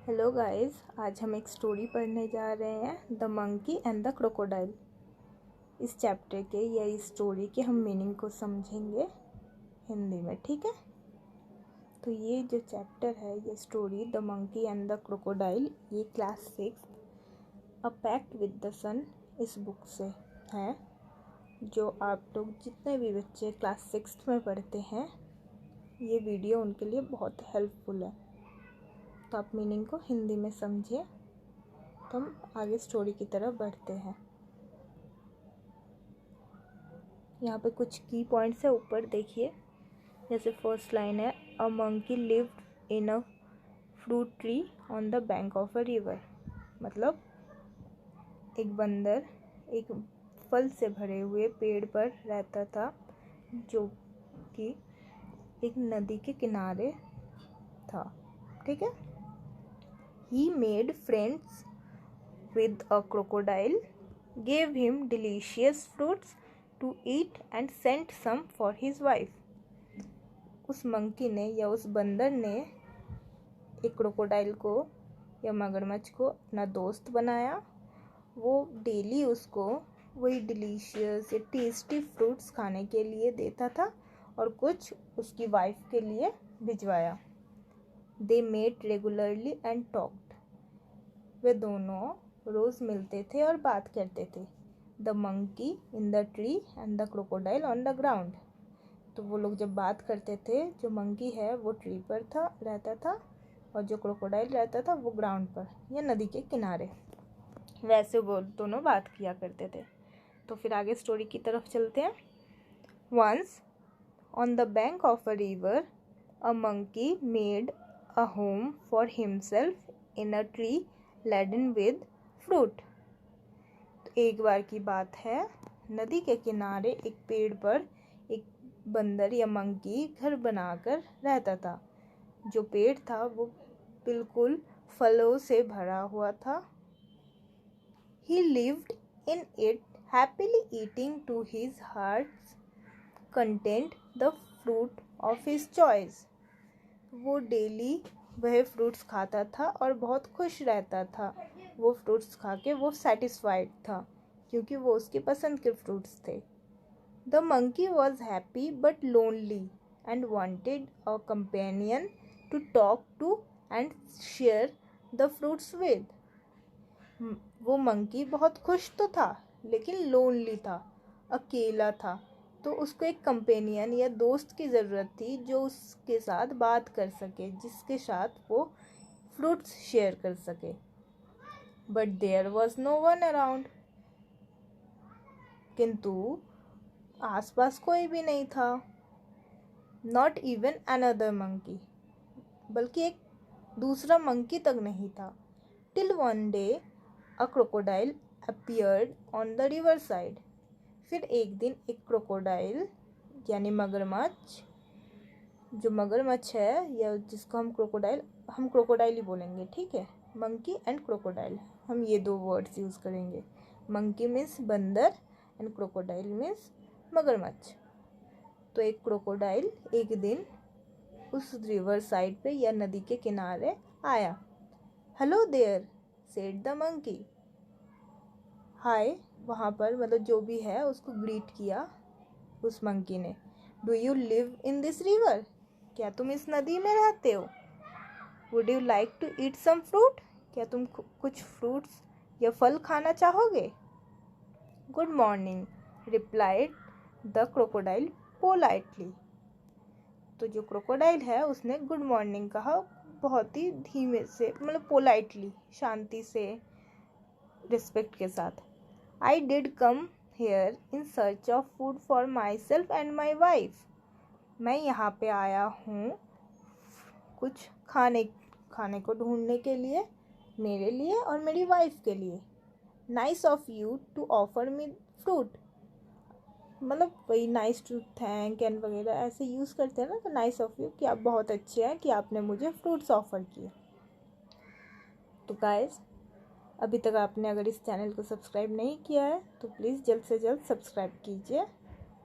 Hello guys, आज हम एक स्टोरी पढ़ने जा रहे हैं, the monkey and the crocodile. इस चैप्टर के या इस स्टोरी के हम मीनिंग को समझेंगे हिंदी में, ठीक है। तो ये जो चैप्टर है, ये story the monkey and the crocodile, ये class 6 a pact with the sun इस बुक से है। जो आप लोग जितने भी बच्चे क्लास 6 में पढ़ते हैं, ये वीडियो उनके लिए बहुत हेल्पफुल है। तो आप मीनिंग को हिंदी में समझिए। तो हम आगे स्टोरी की तरफ बढ़ते हैं। यहाँ पे कुछ की पॉइंट्स है, ऊपर देखिए। जैसे फर्स्ट लाइन है, a monkey lived in a fruit tree on the bank of a river. मतलब एक बंदर एक फल से भरे हुए पेड़ पर रहता था, जो कि एक नदी के किनारे था, ठीक है। He made friends with a crocodile, gave him delicious fruits to eat and sent some for his wife. उस मंकी ने या उस बंदर ने एक क्रोकोडाइल को या मगरमच्छ को अपना दोस्त बनाया। वो डेली उसको वही डिलीशियस या टेस्टी फ्रूट्स खाने के लिए देता था और कुछ उसकी वाइफ के लिए भिजवाया। They met regularly and talked. वे दोनों रोज मिलते थे और बात करते थे। The monkey in the tree and the crocodile on the ground. तो वो लोग जब बात करते थे, जो मंकी है वो ट्री पर रहता था और जो क्रोकोडाइल रहता था वो ग्राउंड पर या नदी के किनारे। वैसे वो दोनों बात किया करते थे। तो फिर आगे स्टोरी की तरफ चलते हैं। Once on the bank of a river a monkey made a home for himself in a tree laden with fruit। तो एक बार की बात है, नदी के किनारे एक पेड़ पर एक बंदर या मंकी घर बनाकर रहता था। जो पेड़ था वो बिल्कुल फलों से भरा हुआ था। He lived in it, happily eating to his heart's content the fruit of his choice। वो डेली वह फ्रूट्स खाता था और बहुत खुश रहता था। वो फ्रूट्स खा के वो सेटिस्फाइड था क्योंकि वो उसके पसंद के फ्रूट्स थे। The monkey was happy but lonely and wanted a companion to talk to and share the fruits with. वो मंकी बहुत खुश तो था लेकिन लोनली था, अकेला था। तो उसको एक कंपेनियन या दोस्त की ज़रूरत थी जो उसके साथ बात कर सके, जिसके साथ वो फ्रूट्स शेयर कर सके। But there was no one around. किंतु आसपास कोई भी नहीं था। नॉट इवन अनदर मंकी, बल्कि एक दूसरा मंकी तक नहीं था। Till one day a crocodile appeared on the river side. फिर एक दिन एक क्रोकोडाइल यानी मगरमच्छ, जो मगरमच्छ है या जिसको हम क्रोकोडाइल ही बोलेंगे, ठीक है। मंकी एंड क्रोकोडाइल, हम ये दो वर्ड्स यूज़ करेंगे। मंकी मीन्स बंदर एंड क्रोकोडाइल मीन्स मगरमच्छ। तो एक क्रोकोडाइल एक दिन उस रिवर साइड पे या नदी के किनारे आया। Hello there said the monkey. Hi, वहाँ पर मतलब जो भी है उसको ग्रीट किया उस मंकी ने। Do you live in this river? क्या तुम इस नदी में रहते हो? Would you like to eat some fruit? क्या तुम कुछ फ्रूट्स या फल खाना चाहोगे? Good morning, replied the crocodile politely. तो जो क्रोकोडाइल है उसने गुड मॉर्निंग कहा, बहुत ही धीमे से, मतलब पोलाइटली, शांति से, रिस्पेक्ट के साथ। I did come here in search of food for myself and my wife। मैं यहाँ पे आया हूँ कुछ खाने को ढूंढने के लिए, मेरे लिए और मेरी वाइफ के लिए। Nice of you to offer me fruit। मतलब वही नाइस टू थैंक एंड वगैरह ऐसे यूज़ करते हैं ना। तो नाइस ऑफ यू कि आप बहुत अच्छे हैं कि आपने मुझे फ्रूट्स ऑफर किए। तो गाइस, अभी तक आपने अगर इस चैनल को सब्सक्राइब नहीं किया है तो प्लीज़ जल्द से जल्द सब्सक्राइब कीजिए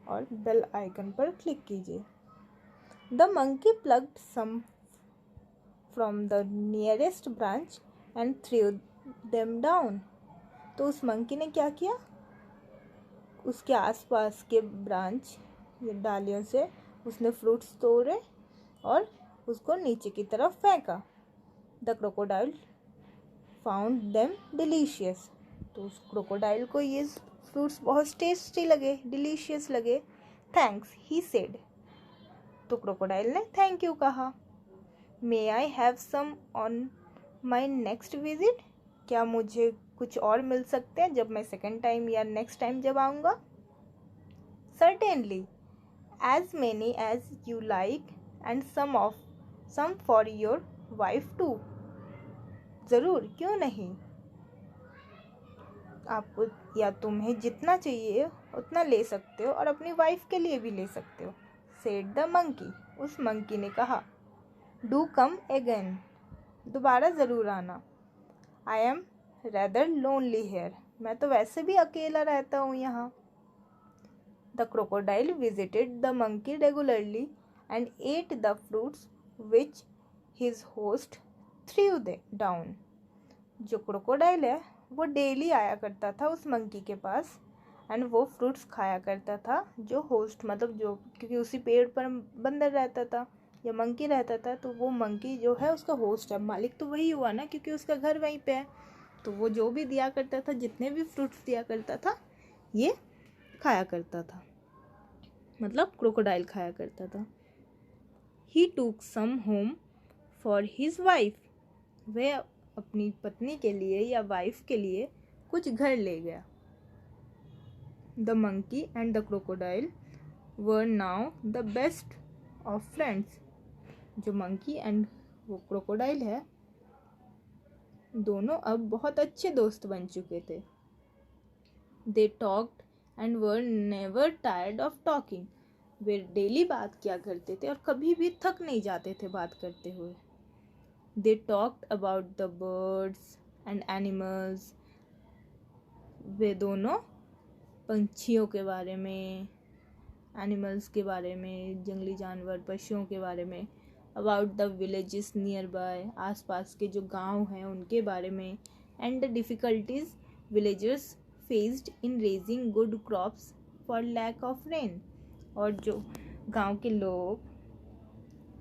और बेल आइकन पर क्लिक कीजिए। The monkey plucked some from the nearest branch and threw them down. तो उस मंकी ने क्या किया, उसके आसपास के ब्रांच या डालियों से उसने फ्रूट्स तोड़े और उसको नीचे की तरफ फेंका. The crocodile found them delicious. तो उस क्रोकोडाइल को ये फ्रूट्स बहुत टेस्टी लगे, डिलीशियस लगे. Thanks he said. तो क्रोकोडाइल ने थैंक यू कहा. May I have some on my next visit. क्या मुझे कुछ और मिल सकते हैं जब मैं सेकेंड टाइम या नेक्स्ट टाइम जब आऊँगा. Certainly, as many as you like and some for your wife too. ज़रूर, क्यों नहीं. आपको या तुम्हें जितना चाहिए उतना ले सकते हो और अपनी वाइफ के लिए भी ले सकते हो. Said the monkey. उस मंकी ने कहा. Do come again. दोबारा ज़रूर आना. I am rather lonely here. मैं तो वैसे भी अकेला रहता हूँ यहाँ. The crocodile visited the monkey regularly and ate the fruits which his host threw down. जो क्रोकोडाइल है वो डेली आया करता था उस मंकी के पास एंड वो फ्रूट्स खाया करता था जो होस्ट, मतलब जो, क्योंकि उसी पेड़ पर बंदर रहता था या मंकी रहता था, तो वो मंकी जो है उसका होस्ट है. मालिक तो वही हुआ ना, क्योंकि उसका घर वहीं पे है. तो वो जो भी दिया करता था, जितने भी फ्रूट्स दिया करता था, ये खाया करता था, मतलब क्रोकोडाइल खाया करता था. ही टूक सम होम फॉर हिज वाइफ. वह अपनी पत्नी के लिए या वाइफ के लिए कुछ घर ले गया. The monkey and the crocodile were now the best of friends. जो मंकी एंड वो क्रोकोडाइल है, दोनों अब बहुत अच्छे दोस्त बन चुके थे. They talked and were never tired of talking. Way daily बात किया करते थे और कभी भी थक नहीं जाते थे बात करते हुए. They talked about the birds and animals. वे दोनों पंछियों के बारे में, एनिमल्स के बारे में, जंगली जानवर, पशुओं के बारे में. About the villages nearby. आसपास के जो गांव हैं उनके बारे में. And the difficulties villagers faced in raising good crops for lack of rain. और जो गांव के लोग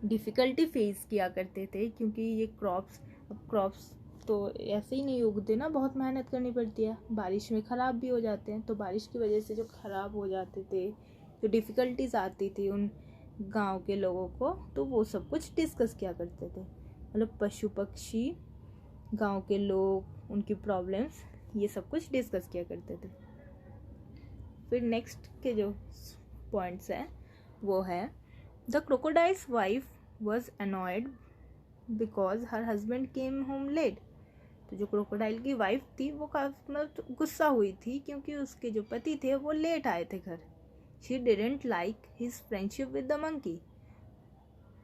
डिफ़िकल्टी फेस किया करते थे, क्योंकि ये क्रॉप्स तो ऐसे ही नहीं उगते ना, बहुत मेहनत करनी पड़ती है. बारिश में ख़राब भी हो जाते हैं. तो बारिश की वजह से जो ख़राब हो जाते थे, जो डिफ़िकल्टीज आती थी उन गांव के लोगों को, तो वो सब कुछ डिस्कस किया करते थे. मतलब पशु पक्षी, गांव के लोग, उनकी प्रॉब्लम्स, ये सब कुछ डिस्कस किया करते थे. फिर नेक्स्ट के जो पॉइंट्स हैं वो है The crocodile's wife was annoyed because her husband came home late. तो जो क्रोकोडाइल की वाइफ थी वो काफ़ी मतलब गुस्सा हुई थी क्योंकि उसके जो पति थे वो लेट आए थे घर. She didn't like his friendship with the monkey.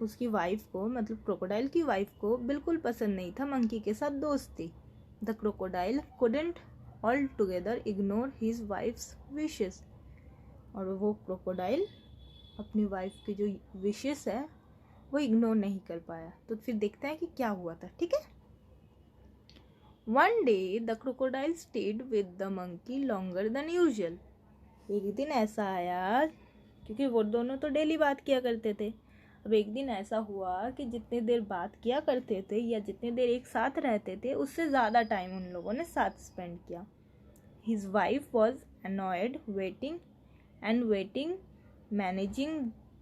उसकी वाइफ को, मतलब क्रोकोडाइल की वाइफ को बिल्कुल पसंद नहीं था मंकी के साथ दोस्ती. The crocodile couldn't altogether ignore his wife's wishes. और वो क्रोकोडाइल अपनी वाइफ की जो विशेस है वो इग्नोर नहीं कर पाया. तो फिर देखते हैं कि क्या हुआ था. ठीक है. One day the crocodile stayed with the monkey longer than usual. एक दिन ऐसा आया, क्योंकि वो दोनों तो डेली बात किया करते थे. अब एक दिन ऐसा हुआ कि जितनी देर बात किया करते थे या जितनी देर एक साथ रहते थे उससे ज़्यादा टाइम उन लोगों ने साथ स्पेंड किया. His wife was annoyed waiting managing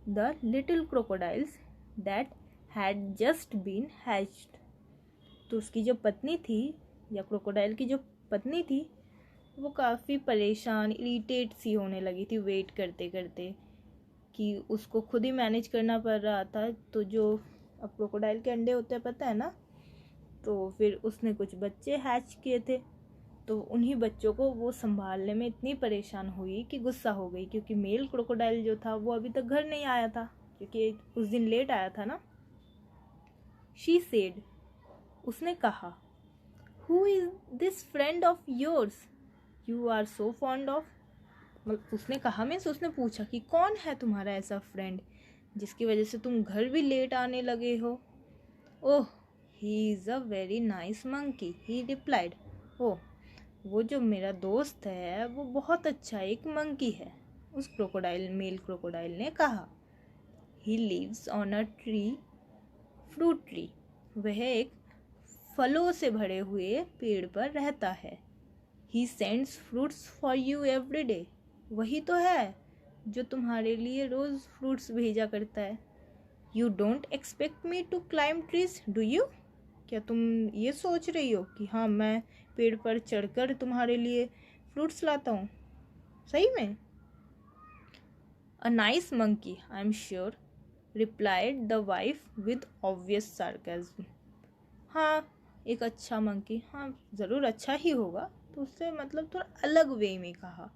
the little crocodiles that had just been hatched. तो उसकी जो पत्नी थी या क्रोकोडाइल की जो पत्नी थी वो काफ़ी परेशान, इरिटेट सी होने लगी थी वेट करते करते, कि उसको खुद ही मैनेज करना पड़ रहा था. तो जो अब क्रोकोडाइल के अंडे होते हैं पता है ना, तो फिर उसने कुछ बच्चे हैच किए थे. तो उन्हीं बच्चों को वो संभालने में इतनी परेशान हुई कि गुस्सा हो गई, क्योंकि मेल क्रोकोडाइल जो था वो अभी तक घर नहीं आया था, क्योंकि उस दिन लेट आया था ना. She said. उसने कहा. Who is this friend of yours you are so fond of. मतलब उसने कहा, मीन्स उसने पूछा कि कौन है तुम्हारा ऐसा फ्रेंड जिसकी वजह से तुम घर भी लेट आने लगे हो. Oh, he is a very nice monkey, he replied. ओ, वो जो मेरा दोस्त है वो बहुत अच्छा एक मंकी है, उस मेल क्रोकोडाइल ने कहा। He lives on a tree, fruit tree, वह एक फलों से भरे हुए पेड़ पर रहता है। He sends fruits for you every day, वही तो है जो तुम्हारे लिए रोज़ फ्रूट्स भेजा करता है। You don't expect me to climb trees do you, क्या तुम ये सोच रही हो कि हाँ मैं पेड़ पर चढ़कर तुम्हारे लिए फ्रूट्स लाता हूँ? सही में? A nice monkey I am sure, replied the wife with obvious sarcasm. हाँ, एक अच्छा मंकी, हाँ ज़रूर अच्छा ही होगा, तो उससे मतलब थोड़ा अलग वे में कहा।